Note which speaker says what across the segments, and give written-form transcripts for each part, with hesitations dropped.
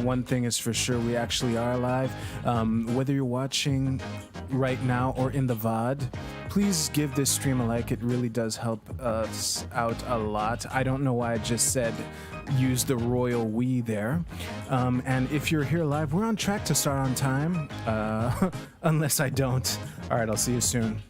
Speaker 1: one thing is for sure, we actually are live. Whether you're watching right now or in the VOD, please give this stream a like. It really does help us out a lot. I don't know why I just said use the royal we there. And if you're here live, we're on track to start on time, unless I don't. All right, I'll see you soon.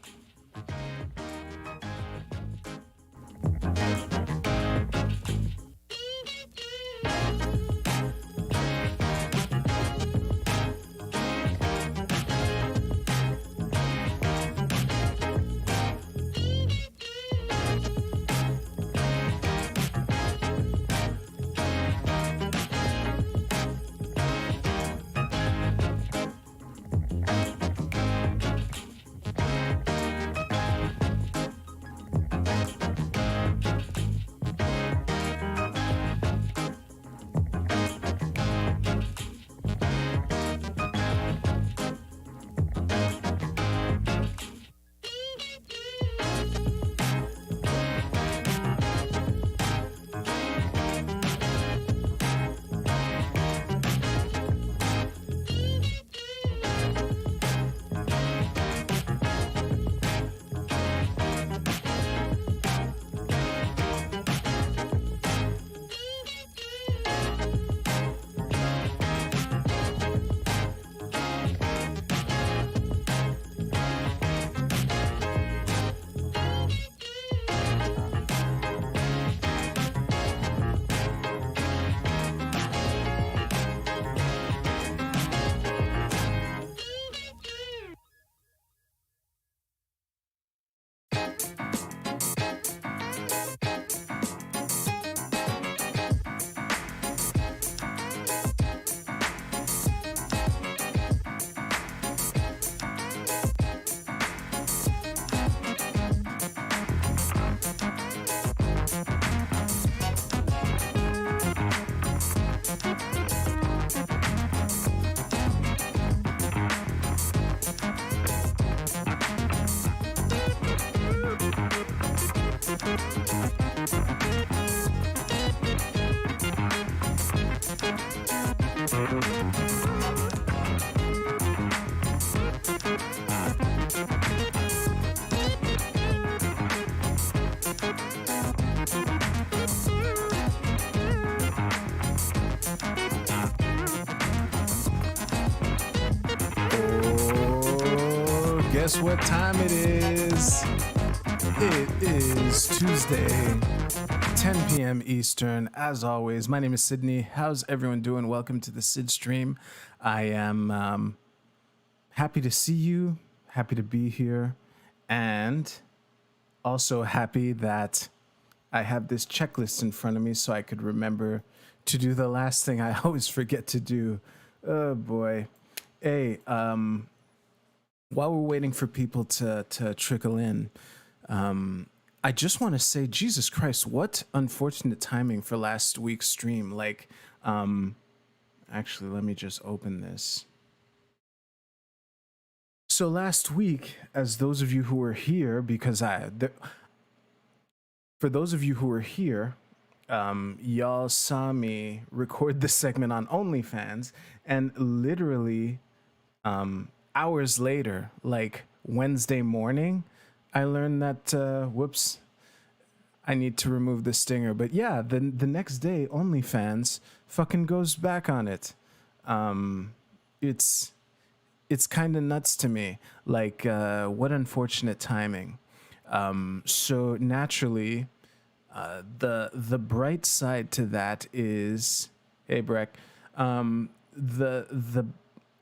Speaker 1: Guess what time it is? It is Tuesday, 10 p.m. Eastern. As always, my name is Sydney. How's everyone doing? Welcome to the SydStream. I am happy to see you, happy to be here, and also happy that I have this checklist in front of me so I could remember to do the last thing I always forget to do. Oh boy. Hey, while we're waiting for people to trickle in, I just want to say, Jesus Christ, what unfortunate timing for last week's stream. Like, actually, let me just open this. So last week, as those of you who were here, because for those of you who were here, y'all saw me record this segment on OnlyFans, and literally, hours later, like Wednesday morning, I learned that, whoops, I need to remove the stinger. But yeah, the next day, OnlyFans fucking goes back on it. It's kind of nuts to me. Like, what unfortunate timing. So naturally, the bright side to that is, hey Breck,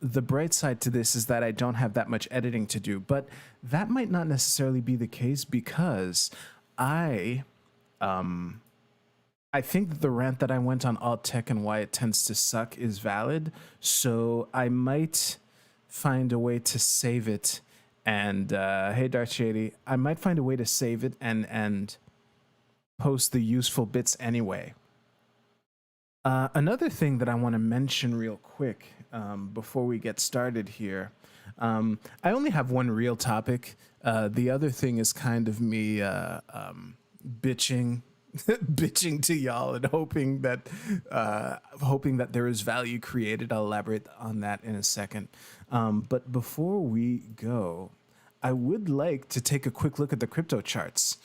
Speaker 1: the bright side to this is that I don't have that much editing to do, but that might not necessarily be the case because I think that the rant that I went on alt tech and why it tends to suck is valid. So I might find a way to save it. And hey, Darth Shady, I might find a way to save it and post the useful bits anyway. Another thing that I want to mention real quick before we get started here, I only have one real topic. The other thing is kind of me bitching bitching to y'all and hoping that there is value created. I'll elaborate on that in a second. But before we go, I would like to take a quick look at the crypto charts,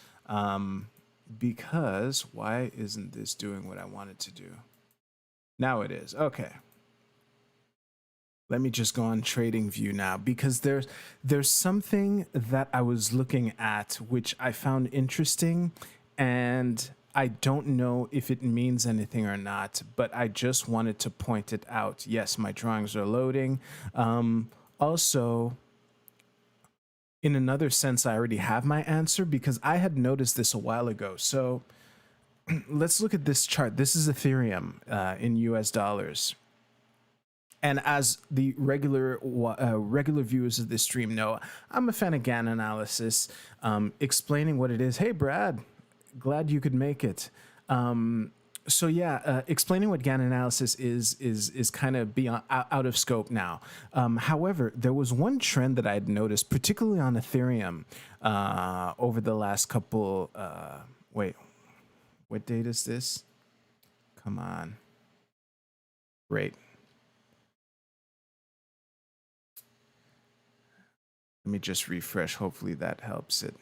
Speaker 1: because why isn't this doing what I want it to do? Now it is. Okay. Let me just go on trading view now, because there's something that I was looking at which I found interesting, and I don't know if it means anything or not, but I just wanted to point it out. Yes, my drawings are loading. Also, in another sense, I already have my answer because I had noticed this a while ago. So let's look at this chart. This is Ethereum in US dollars. And as the regular viewers of this stream know, I'm a fan of GAN analysis, explaining what it is. Hey, Brad, glad you could make it. So yeah, explaining what GAN analysis is kind of beyond out of scope now. However, there was one trend that I had noticed, particularly on Ethereum, over the last couple. Wait, what date is this? Come on. Great. Let me just refresh. Hopefully that helps it.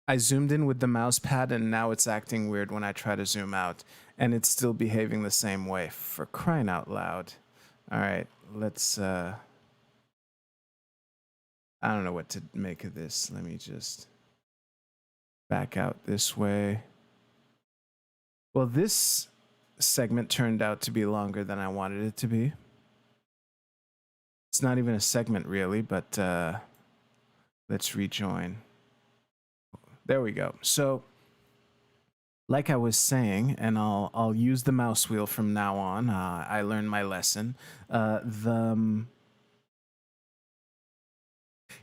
Speaker 1: I zoomed in with the mouse pad and now it's acting weird when I try to zoom out, and it's still behaving the same way. For crying out loud. All right, let's I don't know what to make of this. Let me just back out this way. Well, this segment turned out to be longer than I wanted it to be. It's not even a segment really, but let's rejoin. There we go. So like I was saying, and I'll use the mouse wheel from now on. I learned my lesson.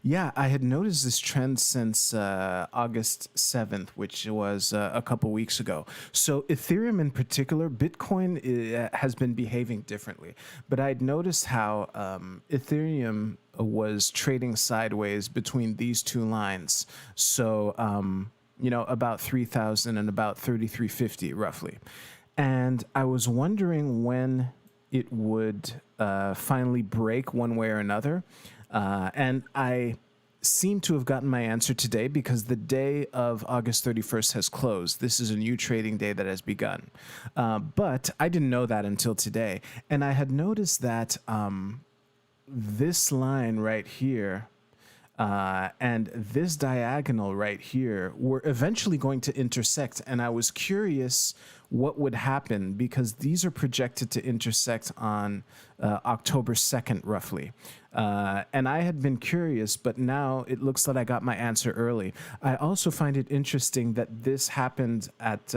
Speaker 1: Yeah, I had noticed this trend since August 7th, which was a couple weeks ago. So Ethereum in particular, Bitcoin has been behaving differently. But I'd noticed how Ethereum was trading sideways between these two lines. So, you know, about 3,000 and about 3,350 roughly. And I was wondering when it would finally break one way or another. And I seem to have gotten my answer today because the day of August 31st has closed. This is a new trading day that has begun. But I didn't know that until today. And I had noticed that this line right here and this diagonal right here were eventually going to intersect. And I was curious what would happen because these are projected to intersect on October 2nd, roughly. And I had been curious, but now it looks like I got my answer early. I also find it interesting that this happened at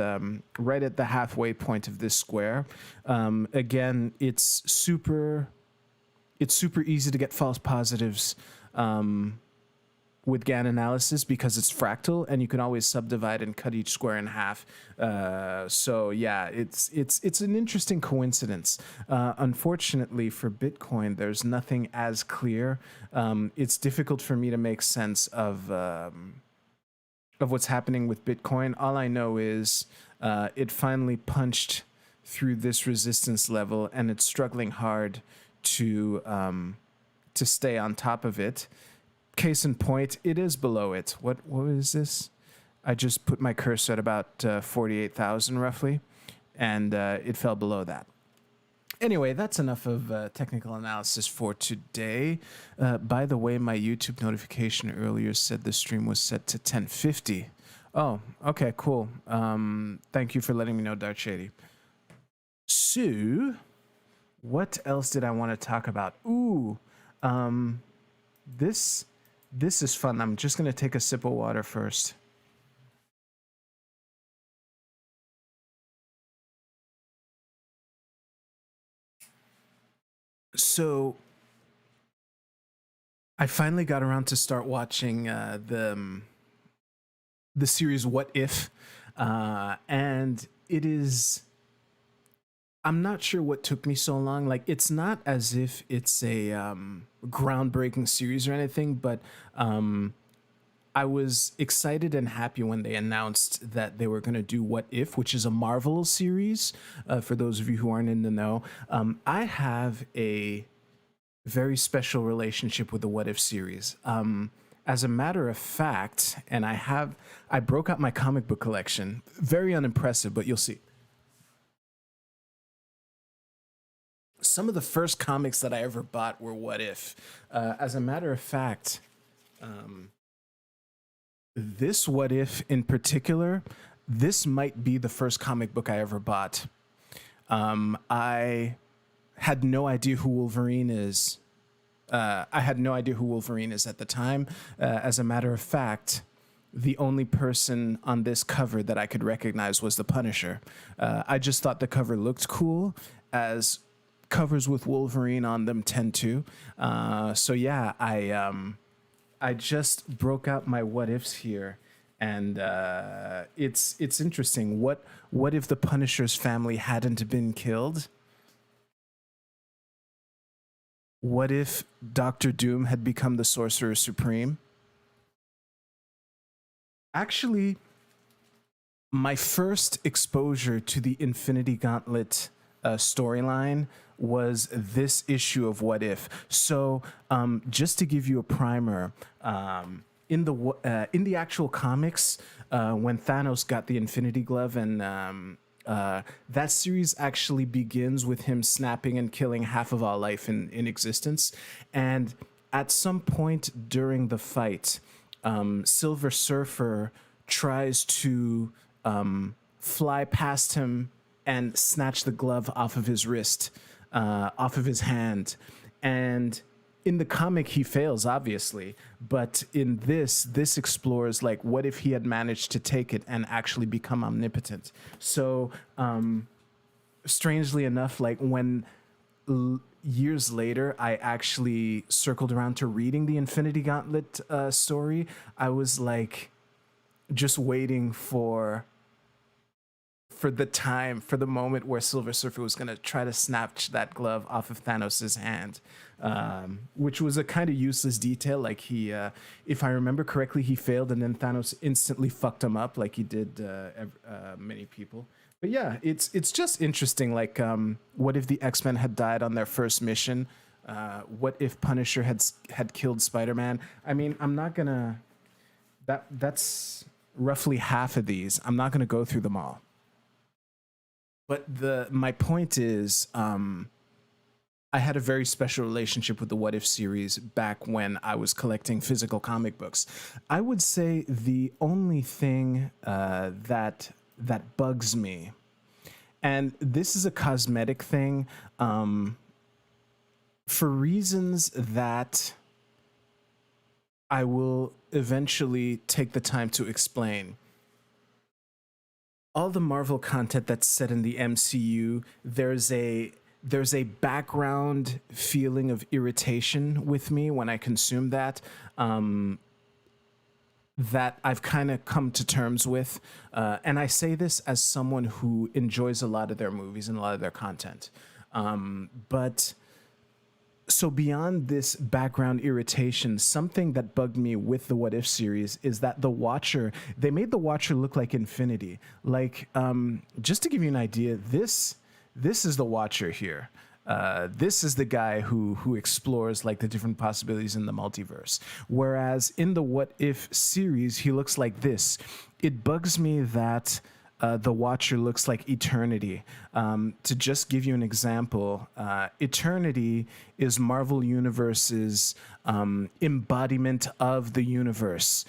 Speaker 1: right at the halfway point of this square. Again, it's super easy to get false positives with GAN analysis because it's fractal and you can always subdivide and cut each square in half. So yeah, it's an interesting coincidence. Unfortunately for Bitcoin, there's nothing as clear. It's difficult for me to make sense of what's happening with Bitcoin. All I know is it finally punched through this resistance level and it's struggling hard to stay on top of it. Case in point, it is below it. What is this? I just put my cursor at about 48,000 roughly, and it fell below that. Anyway, that's enough of technical analysis for today. By the way, my YouTube notification earlier said the stream was set to 10:50. Oh, okay, cool. Thank you for letting me know, Dark Shady. So, what else did I want to talk about? Ooh, this is fun. I'm just going to take a sip of water first. So I finally got around to start watching the series What If, and it is, I'm not sure what took me so long. Like, it's not as if it's a groundbreaking series or anything, but I was excited and happy when they announced that they were going to do What If, which is a Marvel series. For those of you who aren't in the know, I have a very special relationship with the What If series. As a matter of fact, and I broke out my comic book collection. Very unimpressive, but you'll see. Some of the first comics that I ever bought were What If. As a matter of fact, this What If in particular, this might be the first comic book I ever bought. I had no idea who Wolverine is. I had no idea who Wolverine is at the time. As a matter of fact, the only person on this cover that I could recognize was the Punisher. I just thought the cover looked cool, as covers with Wolverine on them tend to. So yeah, I just broke out my What Ifs here, and it's interesting. What if the Punisher's family hadn't been killed? What if Doctor Doom had become the Sorcerer Supreme? Actually, my first exposure to the Infinity Gauntlet storyline was this issue of What If. So, just to give you a primer, in the actual comics, when Thanos got the Infinity Glove, and that series actually begins with him snapping and killing half of all life in existence. And at some point during the fight, Silver Surfer tries to fly past him and snatch the glove off of his wrist, off of his hand. And in the comic, he fails, obviously. But in this explores, like, what if he had managed to take it and actually become omnipotent? So, strangely enough, like, when years later, I actually circled around to reading the Infinity Gauntlet story, I was, like, just waiting for the moment where Silver Surfer was going to try to snatch that glove off of Thanos' hand, which was a kind of useless detail. Like, he, if I remember correctly, he failed, and then Thanos instantly fucked him up like he did many people. But yeah, it's just interesting. Like, what if the X-Men had died on their first mission? What if Punisher had killed Spider-Man? I mean, I'm not gonna. That's roughly half of these. I'm not gonna go through them all. But my point is, I had a very special relationship with the What If series back when I was collecting physical comic books. I would say the only thing that bugs me, and this is a cosmetic thing, for reasons that I will eventually take the time to explain. All the Marvel content that's set in the MCU, there's a background feeling of irritation with me when I consume that, that I've kind of come to terms with. And I say this as someone who enjoys a lot of their movies and a lot of their content. But so beyond this background irritation, something that bugged me with the What If series is that they made the Watcher look like Infinity. Like, just to give you an idea, this is the Watcher here. This is the guy who explores, like, the different possibilities in the multiverse. Whereas in the What If series, he looks like this. It bugs me that the Watcher looks like Eternity. To just give you an example, Eternity is Marvel Universe's embodiment of the universe.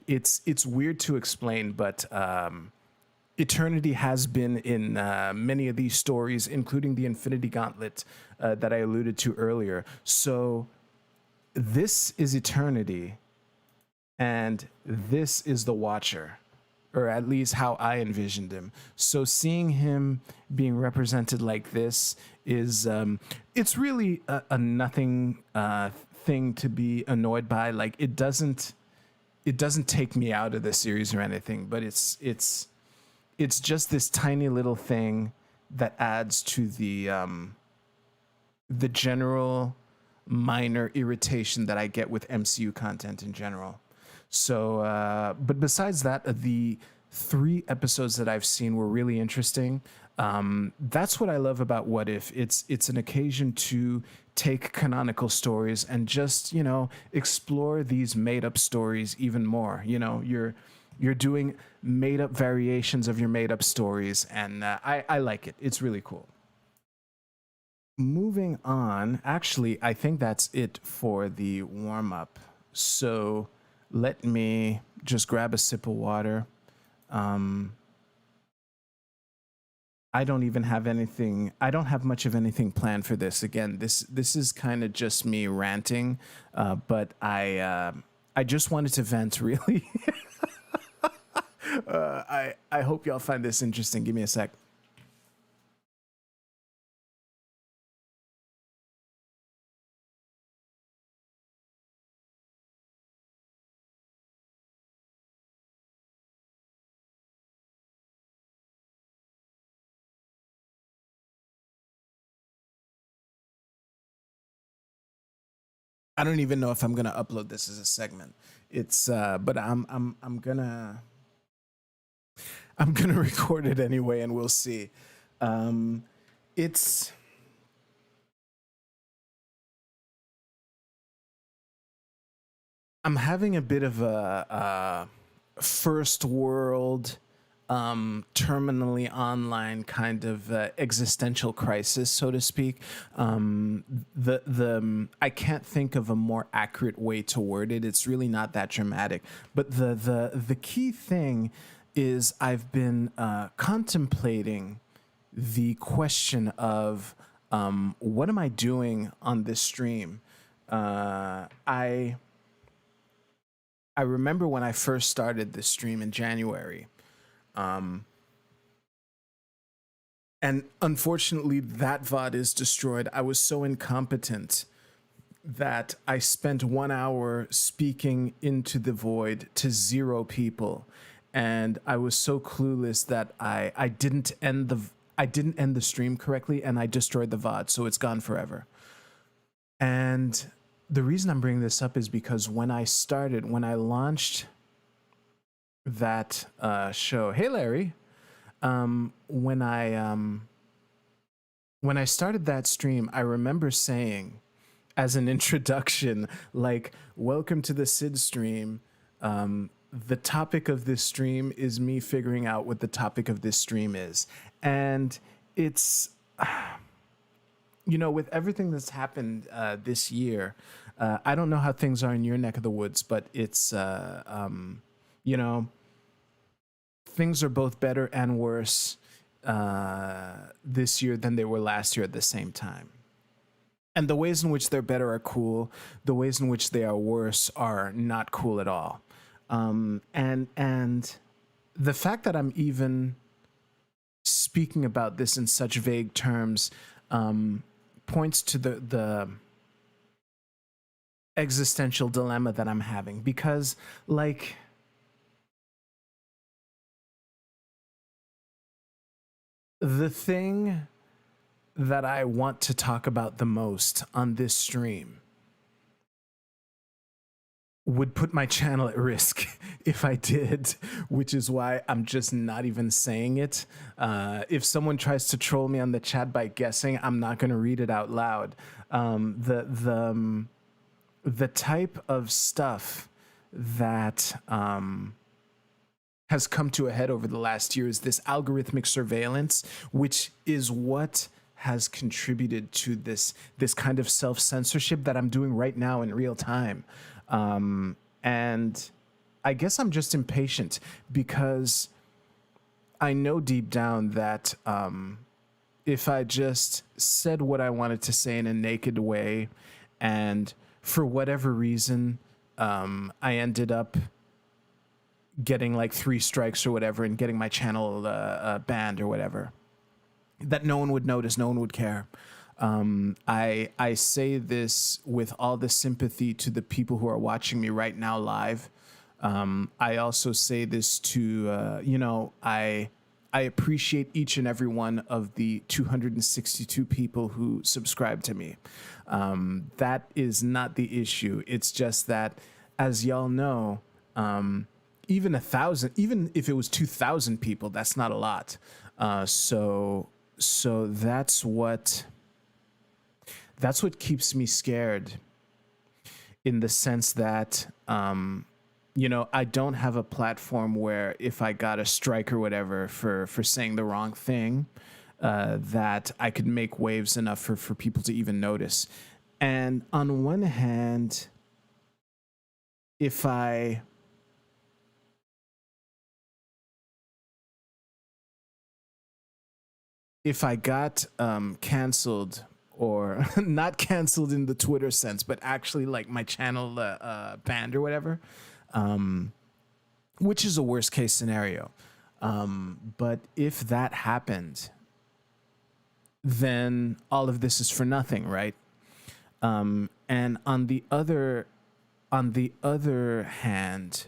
Speaker 1: It's weird to explain, but Eternity has been in many of these stories, including the Infinity Gauntlet that I alluded to earlier. So this is Eternity, and this is the Watcher, or at least how I envisioned him. So seeing him being represented like this is, it's really a nothing thing to be annoyed by. Like, it doesn't take me out of the series or anything, but it's just this tiny little thing that adds to the general minor irritation that I get with MCU content in general. So, but besides that, the 3 episodes that I've seen were really interesting. That's what I love about What If. It's an occasion to take canonical stories and just explore these made up stories even more. You're doing made up variations of your made up stories, and I like it. It's really cool. Moving on, actually, I think that's it for the warm up. So let me just grab a sip of water. I don't even have anything. I don't have much of anything planned for this. Again, this is kind of just me ranting, but I just wanted to vent, really. I hope y'all find this interesting. Give me a sec. I don't even know if I'm gonna upload this as a segment. It's but I'm gonna record it anyway, and we'll see. It's I'm having a bit of a first world, terminally online kind of existential crisis, so to speak. The I can't think of a more accurate way to word it. It's really not that dramatic, but the key thing is I've been contemplating the question of what am I doing on this stream. I remember when I first started this stream in January. And unfortunately, that VOD is destroyed. I was so incompetent that I spent 1 hour speaking into the void to 0 people. And I was so clueless that I didn't end the stream correctly, and I destroyed the VOD, so it's gone forever. And the reason I'm bringing this up is because when I launched that show, hey Larry, when I started that stream, I remember saying as an introduction, like, welcome to the SydStream. The topic of this stream is me figuring out what the topic of this stream is. And it's, with everything that's happened this year, I don't know how things are in your neck of the woods, but it's, things are both better and worse this year than they were last year at the same time. And the ways in which they're better are cool. The ways in which they are worse are not cool at all. And the fact that I'm even speaking about this in such vague terms points to the existential dilemma that I'm having, because, like, the thing that I want to talk about the most on this stream would put my channel at risk if I did, which is why I'm just not even saying it. If someone tries to troll me on the chat by guessing, I'm not going to read it out loud. The type of stuff that has come to a head over the last year is this algorithmic surveillance, which is what has contributed to this kind of self-censorship that I'm doing right now in real time. And I guess I'm just impatient because I know deep down that if I just said what I wanted to say in a naked way, and for whatever reason, I ended up getting like 3 strikes or whatever and getting my channel banned or whatever, that no one would notice, no one would care. I say this with all the sympathy to the people who are watching me right now live. I also say this to, I appreciate each and every one of the 262 people who subscribe to me. That is not the issue. It's just that, as y'all know, even 1,000, even if it was 2,000 people, that's not a lot. So that's what keeps me scared, in the sense that, I don't have a platform where if I got a strike or whatever for saying the wrong thing, that I could make waves enough for people to even notice. And on one hand, if I got canceled, or not canceled in the Twitter sense, but actually like my channel banned or whatever, which is a worst case scenario. But if that happened, then all of this is for nothing, right? And on the other hand,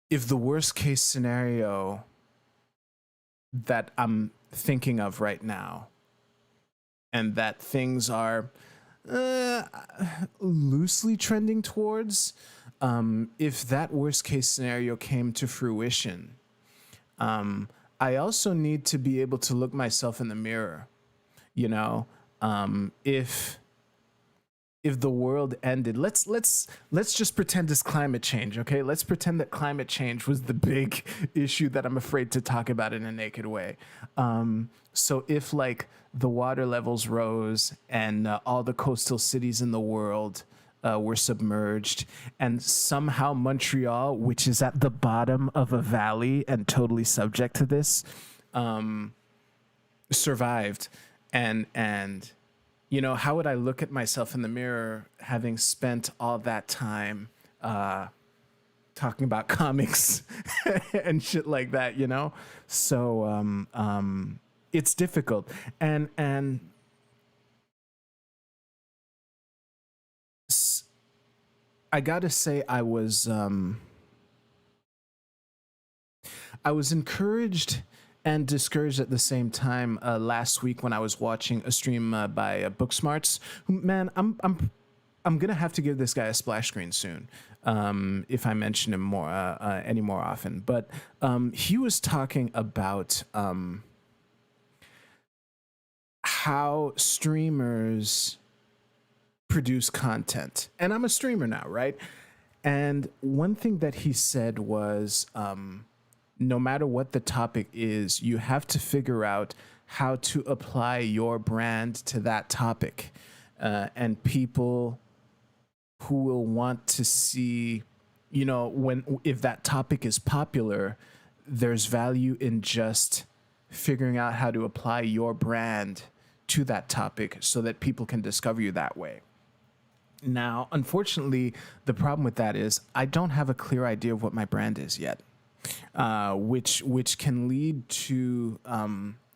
Speaker 1: if the worst case scenario that I'm thinking of right now, and that things are loosely trending towards, if that worst case scenario came to fruition, I also need to be able to look myself in the mirror. If the world ended, let's just pretend it's climate change, okay? Let's pretend that climate change was the big issue that I'm afraid to talk about in a naked way. So if like the water levels rose and all the coastal cities in the world were submerged, and somehow Montreal, which is at the bottom of a valley and totally subject to this, survived, and how would I look at myself in the mirror, having spent all that time talking about comics and shit like that, So it's difficult. And I gotta say, I was encouraged and discouraged at the same time last week when I was watching a stream by Booksmarts. Man, I'm gonna have to give this guy a splash screen soon, if I mention him more any more often. But he was talking about how streamers produce content, and I'm a streamer now, right? And one thing that he said was, no matter what the topic is, you have to figure out how to apply your brand to that topic. And people who will want to see, if that topic is popular, there's value in just figuring out how to apply your brand to that topic so that people can discover you that way. Now, unfortunately, the problem with that is I don't have a clear idea of what my brand is yet. Which can lead to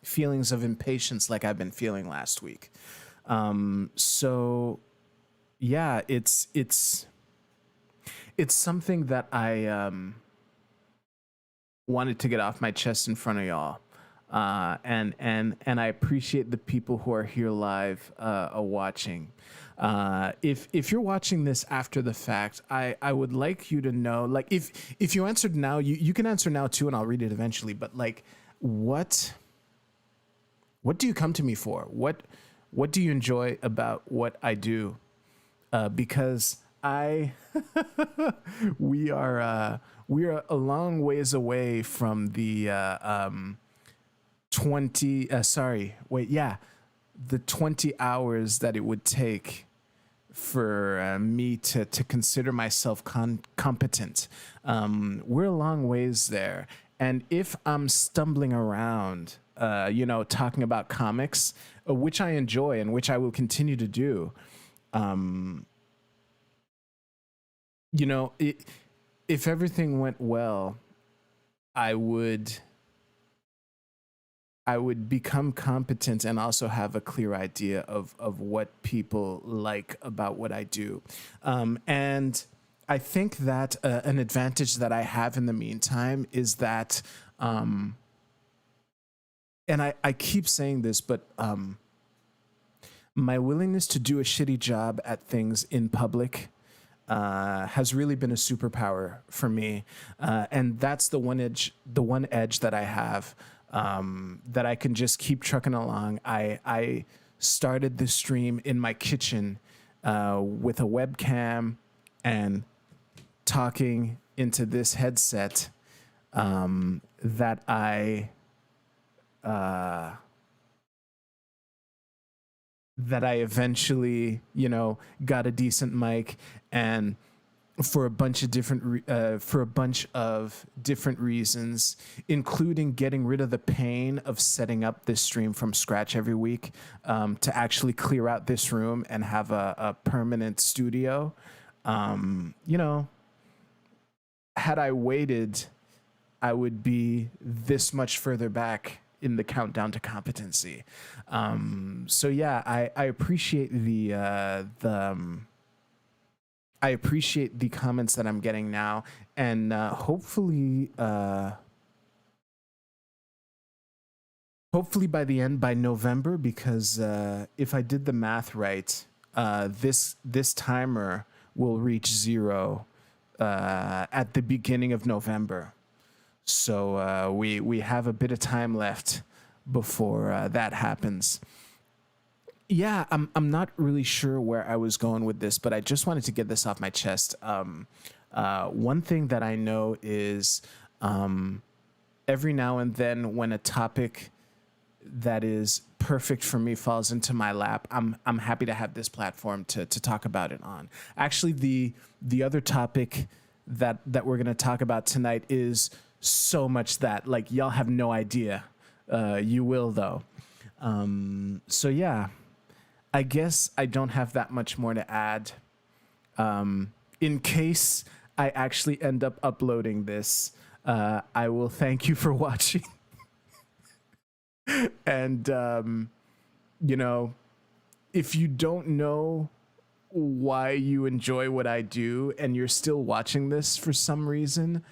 Speaker 1: feelings of impatience, like I've been feeling last week. So, yeah, it's something that I wanted to get off my chest in front of y'all, and I appreciate the people who are here live watching. If you're watching this after the fact, I would like you to know, like, if you answered now, you can answer now too, and I'll read it eventually. But like, what do you come to me for? What do you enjoy about what I do? Because we are a long ways away from the the 20 hours that it would take for me to consider myself competent. We're a long ways there. And if I'm stumbling around, talking about comics, which I enjoy and which I will continue to do, if everything went well, I would become competent and also have a clear idea of what people like about what I do. And I think that an advantage that I have in the meantime is that, and I keep saying this, but my willingness to do a shitty job at things in public has really been a superpower for me, and that's the one edge that I have, that I can just keep trucking along. I started this stream in my kitchen with a webcam and talking into this headset, that I eventually, got a decent mic, and for a bunch of different reasons, including getting rid of the pain of setting up this stream from scratch every week, to actually clear out this room and have a permanent studio. Had I waited, I would be this much further back in the countdown to competency. So yeah, I appreciate I appreciate the comments that I'm getting now, and hopefully by November, because if I did the math right, this timer will reach 0 at the beginning of November. So we have a bit of time left before that happens. Yeah, I'm not really sure where I was going with this, but I just wanted to get this off my chest. One thing that I know is, every now and then when a topic that is perfect for me falls into my lap, I'm happy to have this platform to talk about it on. Actually, the other topic that we're going to talk about tonight is so much that, like, y'all have no idea. You will, though. So yeah, I guess I don't have that much more to add. In case I actually end up uploading this, I will thank you for watching. And, if you don't know why you enjoy what I do and you're still watching this for some reason,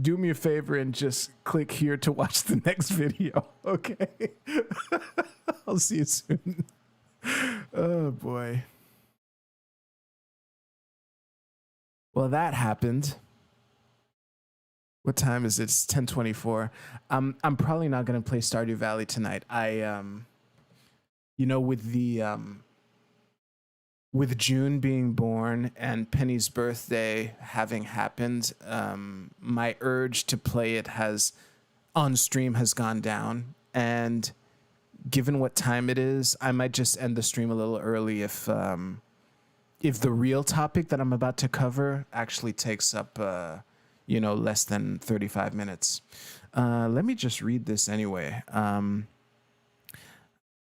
Speaker 1: do me a favor and just click here to watch the next video, okay? I'll see you soon. Oh, boy. Well, that happened. What time is it? It's 10:24. I'm probably not going to play Stardew Valley tonight. With June being born and Penny's birthday having happened, my urge to play it on stream has gone down. And given what time it is, I might just end the stream a little early if the real topic that I'm about to cover actually takes up, less than 35 minutes. Let me just read this anyway.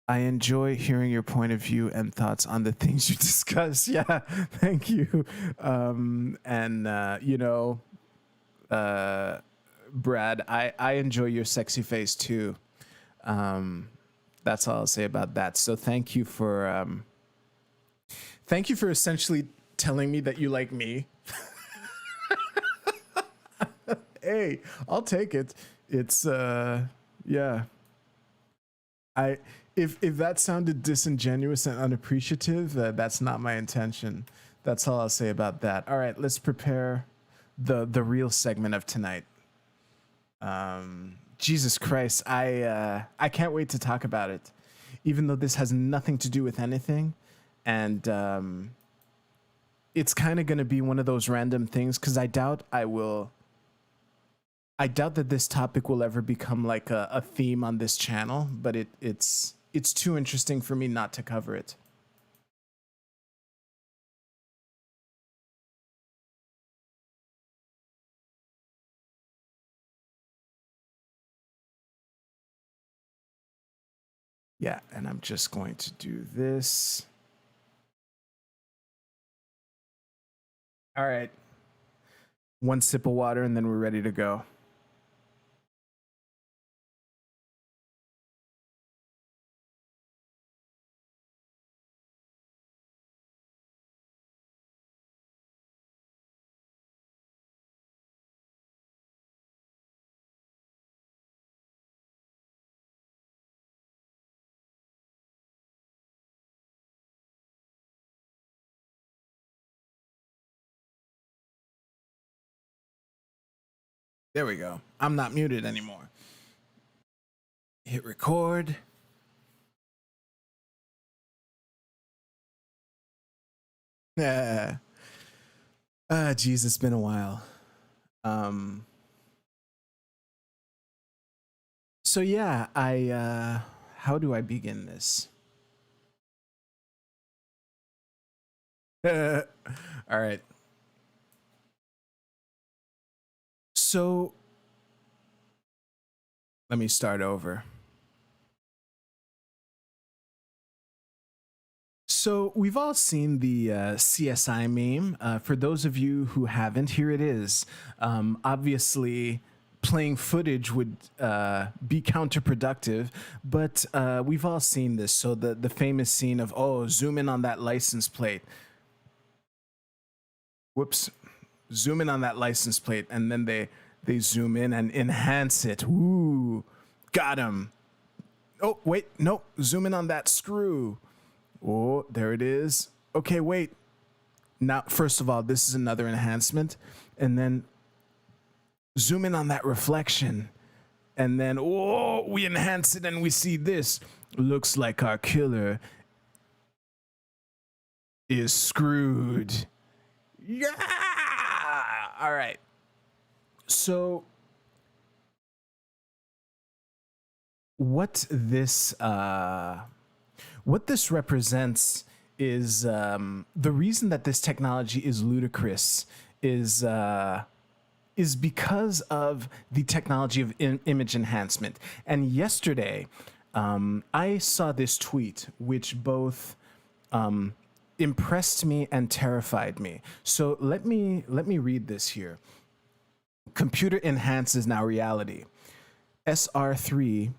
Speaker 1: I enjoy hearing your point of view and thoughts on the things you discuss. Yeah, thank you. Brad, I enjoy your sexy face too. That's all I'll say about that. So thank you for essentially telling me that you like me. Hey, I'll take it. It's yeah. If that sounded disingenuous and unappreciative, that's not my intention. That's all I'll say about that. All right, let's prepare the real segment of tonight. Jesus Christ, I can't wait to talk about it, even though this has nothing to do with anything, and it's kind of going to be one of those random things, because I doubt that this topic will ever become like a theme on this channel, but it's too interesting for me not to cover it. Yeah, and I'm just going to do this. All right. One sip of water and then we're ready to go. There we go. I'm not muted anymore. Hit record. Yeah. Geez, it's been a while. So yeah, how do I begin this? All right. So let me start over. So we've all seen the CSI meme. For those of you who haven't, here it is. Obviously, playing footage would be counterproductive, but we've all seen this. So the famous scene of, oh, zoom in on that license plate. Whoops. Zoom in on that license plate, and then they zoom in and enhance it. Ooh, got him. Oh, wait, nope. Zoom in on that screw. Oh, there it is. Okay, wait. Now, first of all, this is another enhancement. And then zoom in on that reflection. And then, oh, we enhance it and we see this. Looks like our killer is screwed. Yeah! All right. So what this represents is the reason that this technology is ludicrous is because of the technology of image enhancement. And yesterday, I saw this tweet which both impressed me and terrified me. So let me read this here. Computer enhances now reality. SR3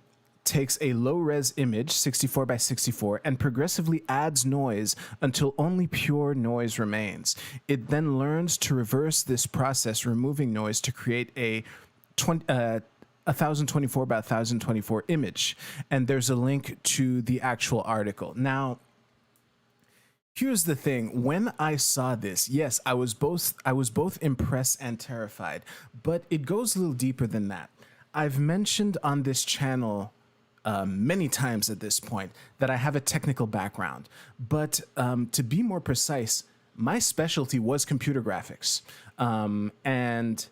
Speaker 1: takes a low-res image, 64 by 64, and progressively adds noise until only pure noise remains. It then learns to reverse this process, removing noise to create a 1024 by 1024 image. And there's a link to the actual article. Now, here's the thing. When I saw this, yes, I was both impressed and terrified, but it goes a little deeper than that. I've mentioned on this channel many times at this point that I have a technical background, but to be more precise, my specialty was computer graphics, and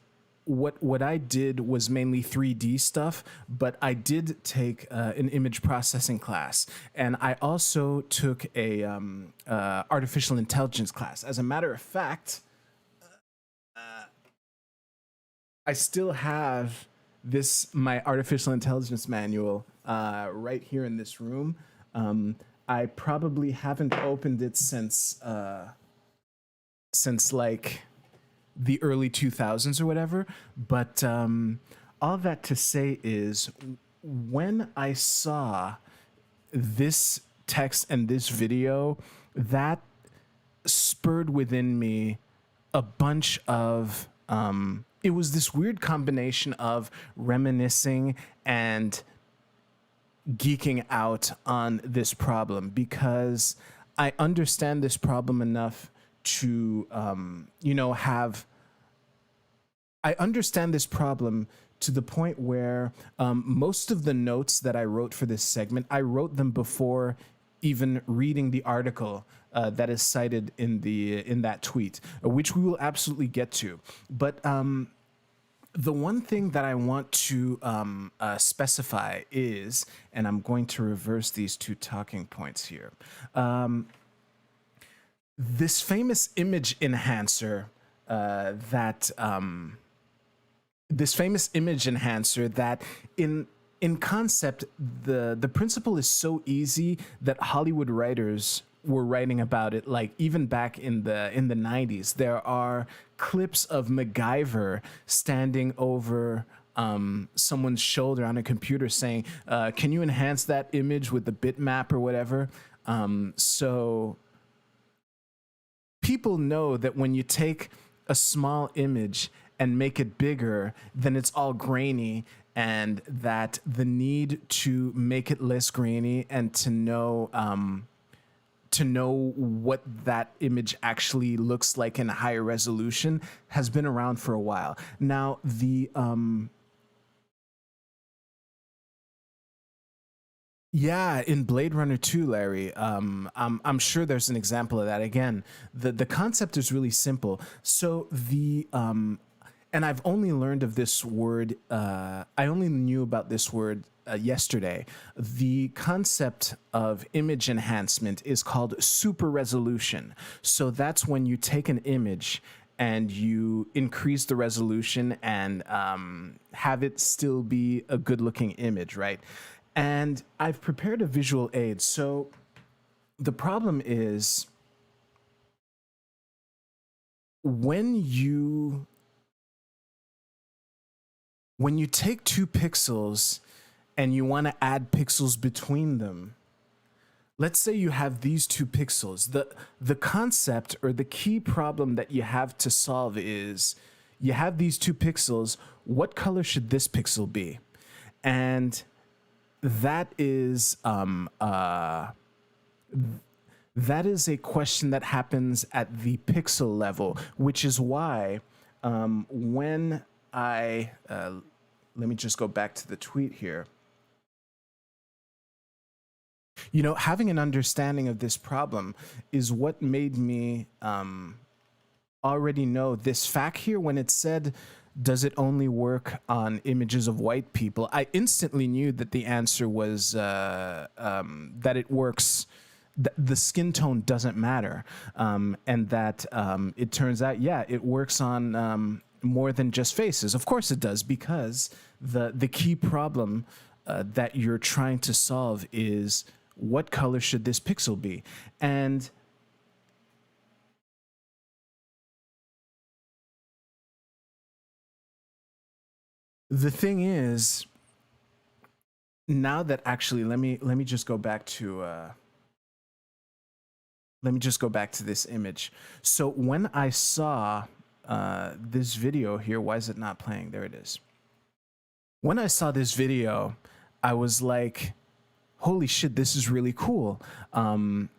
Speaker 1: what I did was mainly 3D stuff, but I did take an image processing class, and I also took a artificial intelligence class. As a matter of fact, I still have my artificial intelligence manual right here in this room. I probably haven't opened it since like the early 2000s or whatever. But all that to say is, when I saw this text and this video, that spurred within me a bunch of it was this weird combination of reminiscing and geeking out on this problem, because I understand this problem enough to, I understand this problem to the point where most of the notes that I wrote for this segment, I wrote them before even reading the article that is cited in that tweet, which we will absolutely get to. But the one thing that I want to specify is, and I'm going to reverse these two talking points here. This famous image enhancer that in concept, the principle is so easy that Hollywood writers were writing about it, like even back in the 90s. There are clips of MacGyver standing over someone's shoulder on a computer saying, can you enhance that image with the bitmap or whatever? So people know that when you take a small image and make it bigger, then it's all grainy, and that the need to make it less grainy and to know to know what that image actually looks like in a higher resolution has been around for a while. Now, yeah, in Blade Runner 2, Larry, I'm sure there's an example of that. Again, the concept is really simple. So and I've only learned of this word. I only knew about this word yesterday. The concept of image enhancement is called super resolution. So that's when you take an image and you increase the resolution and have it still be a good-looking image, right? And I've prepared a visual aid. So the problem is when you take 2 pixels and you want to add pixels between them, let's say you have these 2 pixels. The concept or the key problem that you have to solve is you have these 2 pixels. What color should this pixel be? And that is a question that happens at the pixel level, which is why when I let me just go back to the tweet here. You know, having an understanding of this problem is what made me already know this fact here. When it said, does it only work on images of white people? I instantly knew that the answer was that it works, the skin tone doesn't matter. And that it turns out, yeah, it works on more than just faces. Of course it does, because the key problem that you're trying to solve is what color should this pixel be? And the thing is, now that actually, let me just go back to this image. So when I saw this video here, why is it not playing? There it is. When I saw this video, I was like, holy shit, this is really cool. And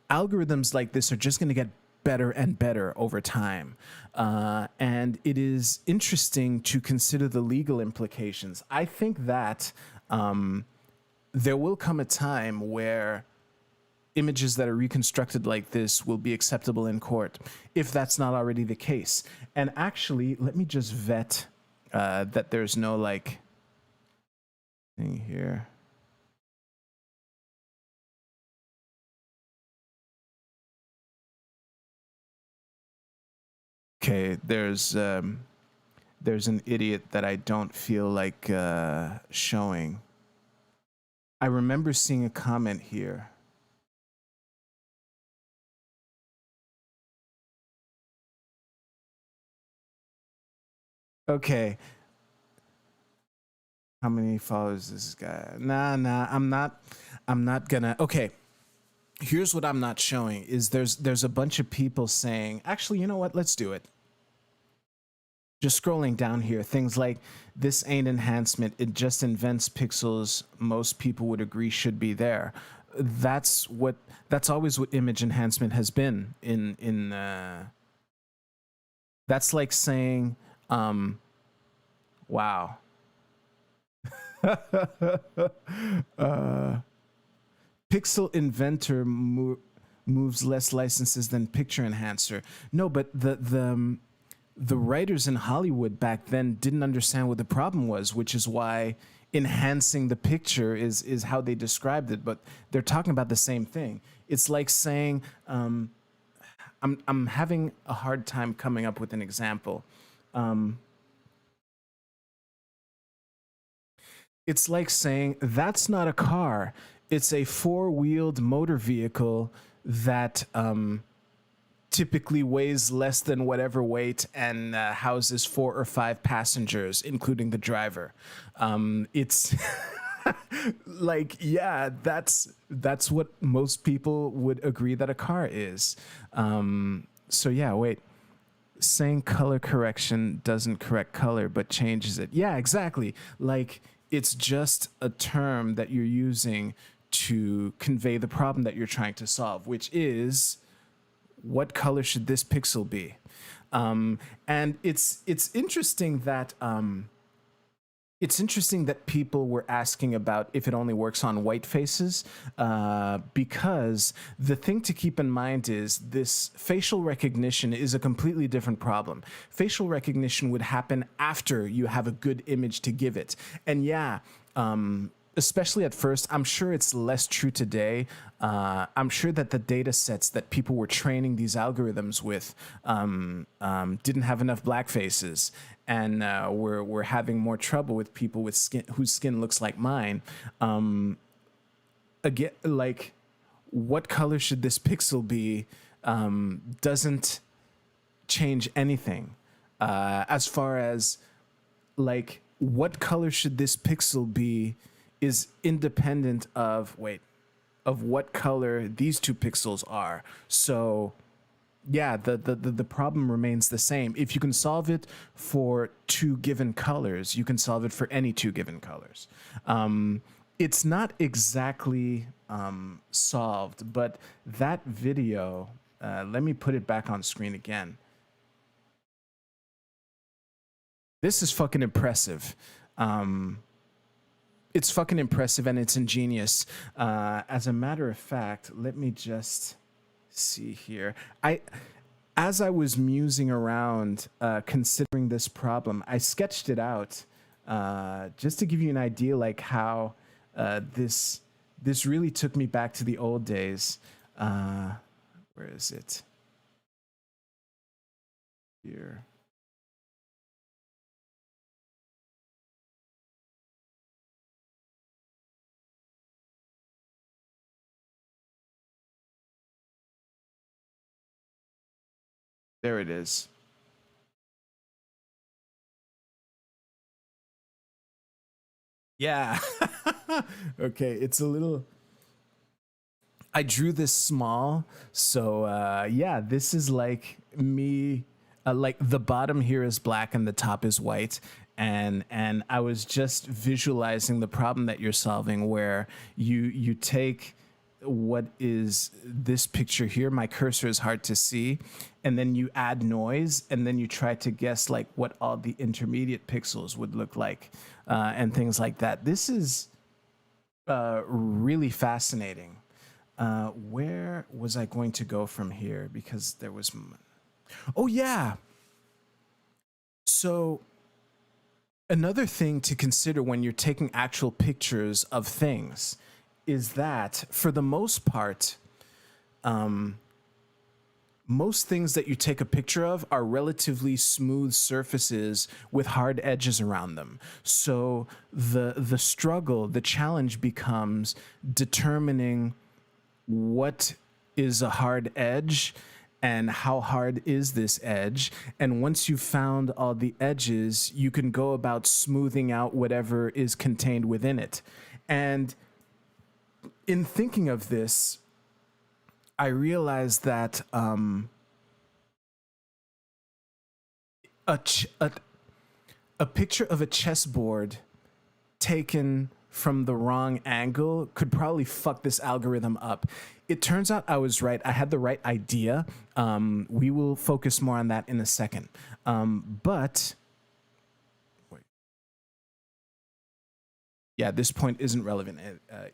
Speaker 1: algorithms like this are just going to get better and better over time. And it is interesting to consider the legal implications. I think that there will come a time where images that are reconstructed like this will be acceptable in court, if that's not already the case. And actually, let me just vet that there's no like thing here. Okay, there's an idiot that I don't feel like showing. I remember seeing a comment here. Okay. How many followers this guy? Nah, I'm not gonna. Okay. Here's what I'm not showing is there's a bunch of people saying, actually, you know what? Let's do it. Just scrolling down here, things like, this ain't enhancement, it just invents pixels most people would agree should be there. That's always what image enhancement has been in that's like saying, wow. Pixel Inventor moves less licenses than Picture Enhancer. No, but the writers in Hollywood back then didn't understand what the problem was, which is why enhancing the picture is how they described it. But they're talking about the same thing. It's like saying, I'm having a hard time coming up with an example. It's like saying, that's not a car. It's a 4-wheeled motor vehicle that typically weighs less than whatever weight and houses 4 or 5 passengers, including the driver. It's like, yeah, that's what most people would agree that a car is. So yeah, wait. Saying color correction doesn't correct color, but changes it. Yeah, exactly. Like, it's just a term that you're using to convey the problem that you're trying to solve, which is what color should this pixel be? And it's interesting that people were asking about if it only works on white faces, because the thing to keep in mind is this facial recognition is a completely different problem. Facial recognition would happen after you have a good image to give it. And yeah, especially at first, I'm sure it's less true today. I'm sure that the data sets that people were training these algorithms with didn't have enough black faces, and we're having more trouble with people with skin whose skin looks like mine. Again, like, what color should this pixel be doesn't change anything as far as, like, what color should this pixel be is independent of what color these two pixels are. So yeah, the problem remains the same. If you can solve it for two given colors, you can solve it for any two given colors. It's not exactly solved, but that video, let me put it back on screen again. This is fucking impressive. It's fucking impressive and it's ingenious. As a matter of fact, let me just see here. As I was musing around, considering this problem, I sketched it out just to give you an idea, like how this really took me back to the old days. Where is it? Here. There it is. Yeah. Okay, it's a little... I drew this small, so yeah, this is like me, like the bottom here is black and the top is white, and I was just visualizing the problem that you're solving, where you take what is this picture here, my cursor is hard to see, and then you add noise, and then you try to guess like what all the intermediate pixels would look like, and things like that. This is really fascinating. Where was I going to go from here? Because there was... Oh, yeah. So another thing to consider when you're taking actual pictures of things is that, for the most part, most things that you take a picture of are relatively smooth surfaces with hard edges around them. So the struggle, the challenge becomes determining what is a hard edge and how hard is this edge. And once you've found all the edges, you can go about smoothing out whatever is contained within it. And in thinking of this, I realized that a picture of a chessboard taken from the wrong angle could probably fuck this algorithm up. It turns out I was right. I had the right idea. We will focus more on that in a second. But wait. Yeah, this point isn't relevant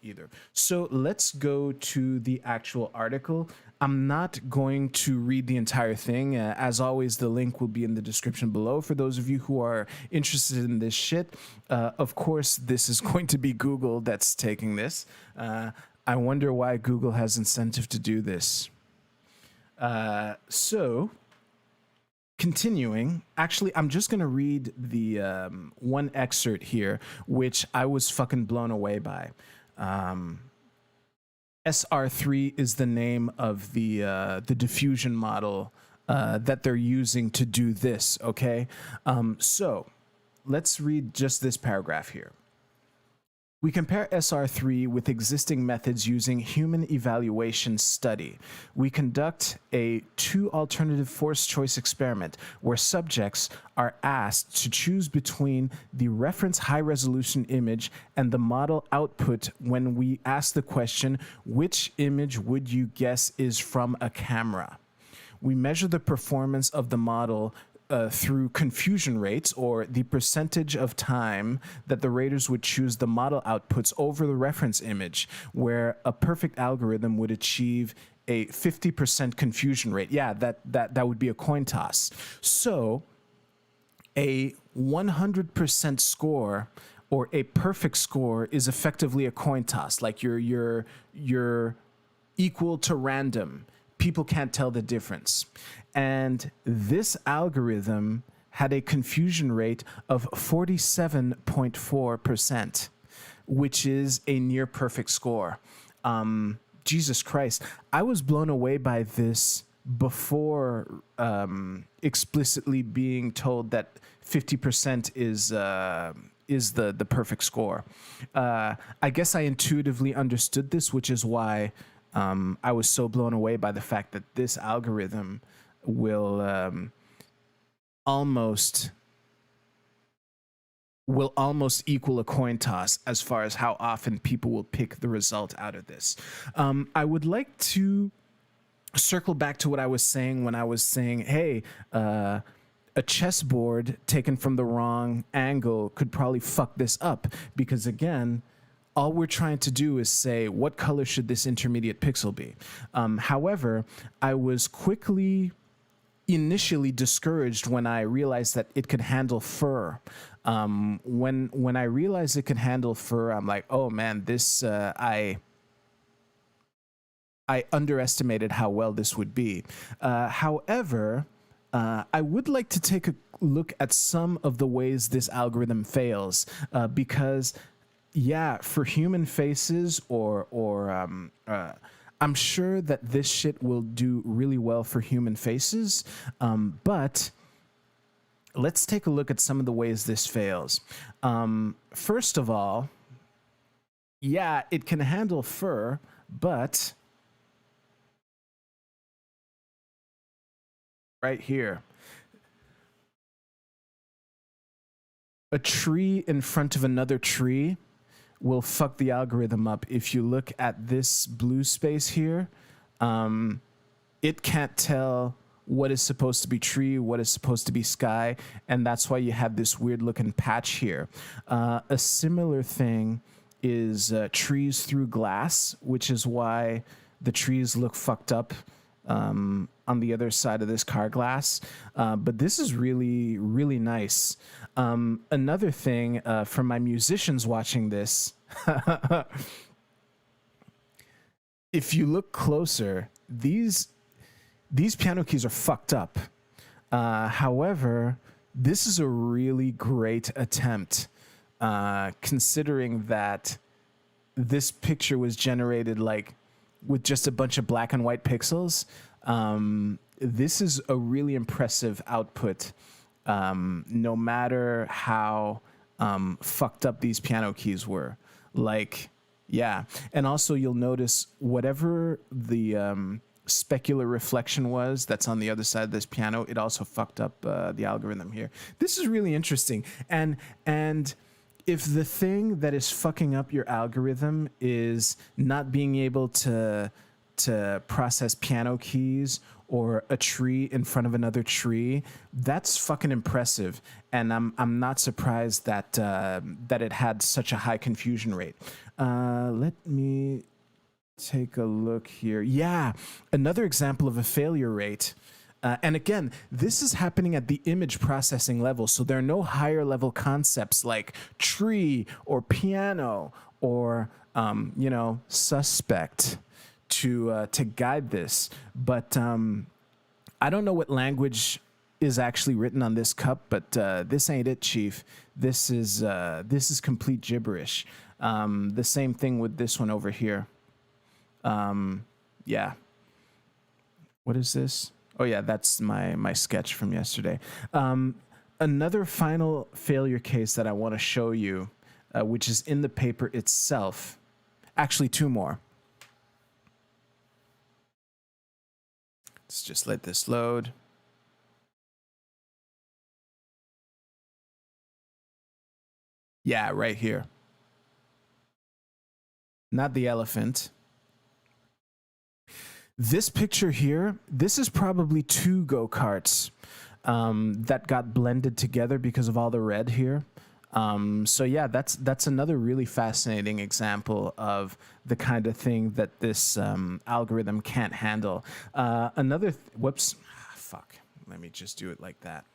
Speaker 1: either. So let's go to the actual article. I'm not going to read the entire thing. As always, the link will be in the description below for those of you who are interested in this shit. Of course, this is going to be Google that's taking this. I wonder why Google has incentive to do this. So, continuing, actually, I'm just going to read the one excerpt here, which I was fucking blown away by. SR3 is the name of the diffusion model that they're using to do this, okay? So let's read just this paragraph here. We compare SR3 with existing methods using human evaluation study. We conduct a 2 alternative forced choice experiment where subjects are asked to choose between the reference high resolution image and the model output when we ask the question, which image would you guess is from a camera? We measure the performance of the model through confusion rates, or the percentage of time that the raters would choose the model outputs over the reference image, where a perfect algorithm would achieve a 50% confusion rate. Yeah, that would be a coin toss. So a 100% score or a perfect score is effectively a coin toss. Like you're equal to random. People can't tell the difference. And this algorithm had a confusion rate of 47.4%, which is a near perfect score. Jesus Christ. I was blown away by this before explicitly being told that 50% is the perfect score. I guess I intuitively understood this, which is why I was so blown away by the fact that this algorithm will almost equal a coin toss as far as how often people will pick the result out of this. I would like to circle back to what I was saying when I was saying, hey, a chessboard taken from the wrong angle could probably fuck this up, because again, all we're trying to do is say, what color should this intermediate pixel be? However, I was initially discouraged when I realized that it could handle fur. When I realized it could handle fur, I'm like, oh man, this I underestimated how well this would be. However, I would like to take a look at some of the ways this algorithm fails, because yeah, for human faces I'm sure that this shit will do really well for human faces, but let's take a look at some of the ways this fails. First of all, yeah, it can handle fur, but right here, a tree in front of another tree will fuck the algorithm up. If you look at this blue space here, it can't tell what is supposed to be tree, what is supposed to be sky, and that's why you have this weird looking patch here. A similar thing is trees through glass, which is why the trees look fucked up on the other side of this car glass. But this is really, really nice. Another thing for my musicians watching this, if you look closer, these piano keys are fucked up. However, this is a really great attempt, considering that this picture was generated like with just a bunch of black and white pixels. This is a really impressive output, no matter how fucked up these piano keys were. Like, yeah. And also you'll notice whatever the specular reflection was that's on the other side of this piano, it also fucked up the algorithm here. This is really interesting. And if the thing that is fucking up your algorithm is not being able to process piano keys or a tree in front of another tree, that's fucking impressive. And I'm not surprised that that it had such a high confusion rate. Let me take a look here. Yeah, another example of a failure rate. And again, this is happening at the image processing level, so there are no higher level concepts like tree or piano or suspect to guide this. But I don't know what language is actually written on this cup, but this ain't it, Chief. This is complete gibberish. The same thing with this one over here. Yeah. What is this? Oh yeah, that's my sketch from yesterday. Another final failure case that I want to show you which is in the paper itself. Actually, two more. Let's just let this load. Yeah, right here. Not the elephant. This picture here, this is probably two go-karts that got blended together because of all the red here. So yeah, that's another really fascinating example of the kind of thing that this algorithm can't handle. Whoops, fuck. Let me just do it like that.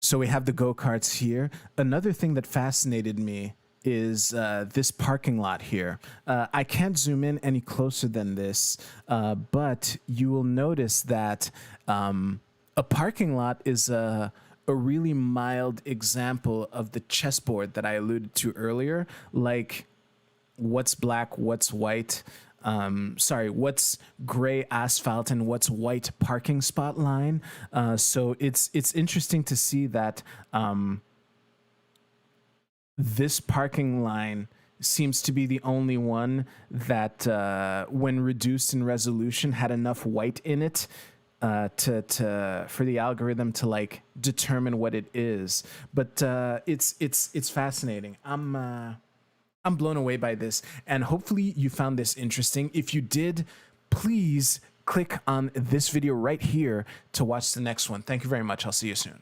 Speaker 1: So we have the go-karts here. Another thing that fascinated me is this parking lot here. I can't zoom in any closer than this, but you will notice that a parking lot is a really mild example of the chessboard that I alluded to earlier, like what's black, what's white, what's gray asphalt and what's white parking spot line. So it's interesting to see that this parking line seems to be the only one that, when reduced in resolution, had enough white in it for the algorithm to like determine what it is. But it's fascinating. I'm blown away by this, and hopefully you found this interesting. If you did, please click on this video right here to watch the next one. Thank you very much. I'll see you soon.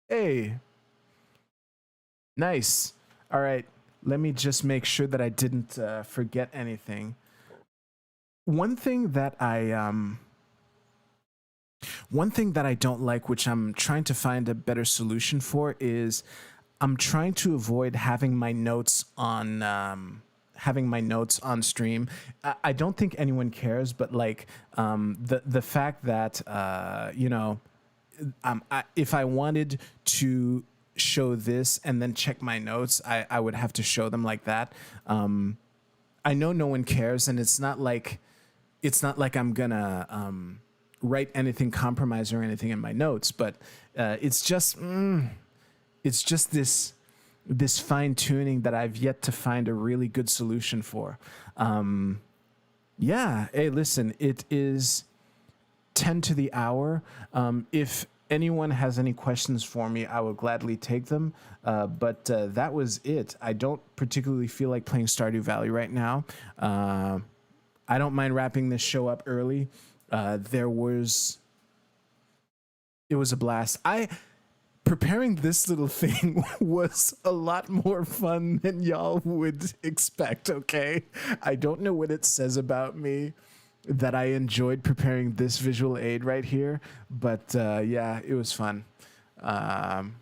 Speaker 1: Hey, nice. All right, let me just make sure that I didn't forget anything. One thing that I don't like, which I'm trying to find a better solution for, is I'm trying to avoid having my notes on stream. I don't think anyone cares, but like the fact that if I wanted to show this and then check my notes, I would have to show them like that. I know no one cares, and it's not like I'm gonna write anything compromised or anything in my notes, but it's just this fine tuning that I've yet to find a really good solution for. Yeah. Hey, listen, it is 10 to the hour. If anyone has any questions for me, I will gladly take them. But that was it. I don't particularly feel like playing Stardew Valley right now. I don't mind wrapping this show up early. It was a blast. Preparing this little thing was a lot more fun than y'all would expect, okay? I don't know what it says about me that I enjoyed preparing this visual aid right here, but yeah, it was fun. I'm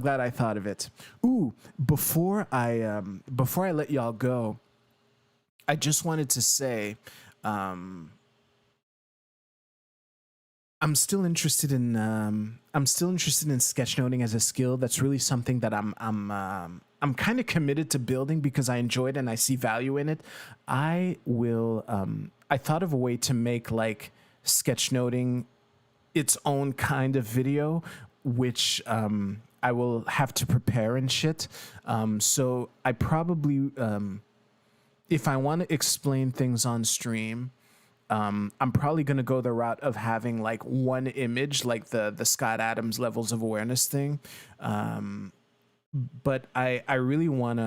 Speaker 1: glad I thought of it. Ooh, before I let y'all go, I just wanted to say, I'm still interested in sketchnoting as a skill. That's really something that I'm kind of committed to building because I enjoy it and I see value in it. I thought of a way to make like sketchnoting its own kind of video, which I will have to prepare and shit. So I probably, if I want to explain things on stream, I'm probably going to go the route of having like one image, like the Scott Adams levels of awareness thing. But I really want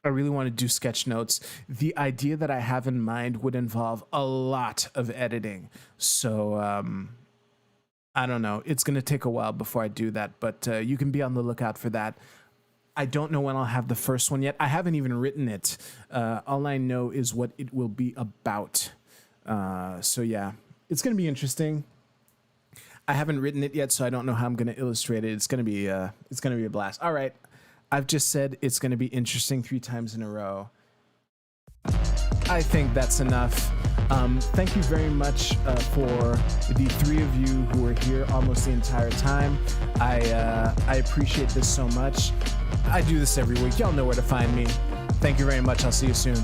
Speaker 1: to do sketch notes. The idea that I have in mind would involve a lot of editing. So, I don't know. It's going to take a while before I do that, but you can be on the lookout for that. I don't know when I'll have the first one yet. I haven't even written it. All I know is what it will be about. So yeah, it's going to be interesting. I haven't written it yet, so I don't know how I'm going to illustrate it. It's going to be a blast. All right. I've just said it's going to be interesting 3 times in a row. I think that's enough. Thank you very much for the 3 of you who were here almost the entire time. I appreciate this so much. I do this every week. Y'all know where to find me. Thank you very much. I'll see you soon.